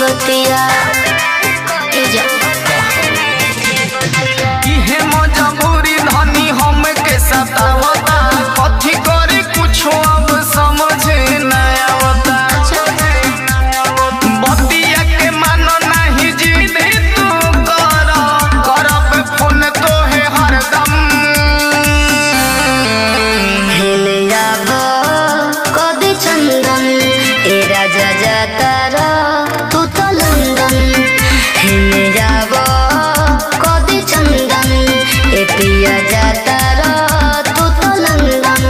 बतिया इहे मजबूरी धनी हम के सतावता कथी करे कुछ अब समझ न आवता बतिया के मानो नहीं जिद तू करब फोन तोहे हरदम हेले जाब कदी चंदन ए राजा जातारा तू तो लंदन हेले जाब कदी चंदन ए पिया जातारा तू तो लंदन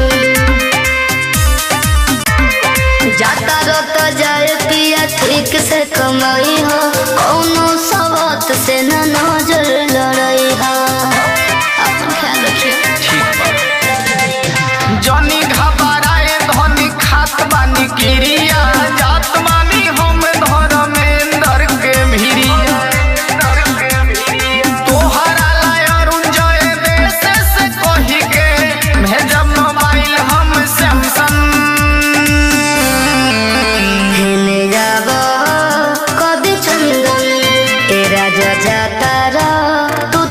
जातारा तो जाए पिया ठीक से कमाई हो कौनो सबत से न नजर लड़ाई हो अपन ख्याल रखिए जनी घबराए धनी खात बानी किरिया जात बानी हम धर्मेंद्र के भिरिया तोहरा लाय अरुण जय देश से कही के भेजब मोबाइल हम सैमसंग हेले जाब कदी चंदन ए राजा जातारा तू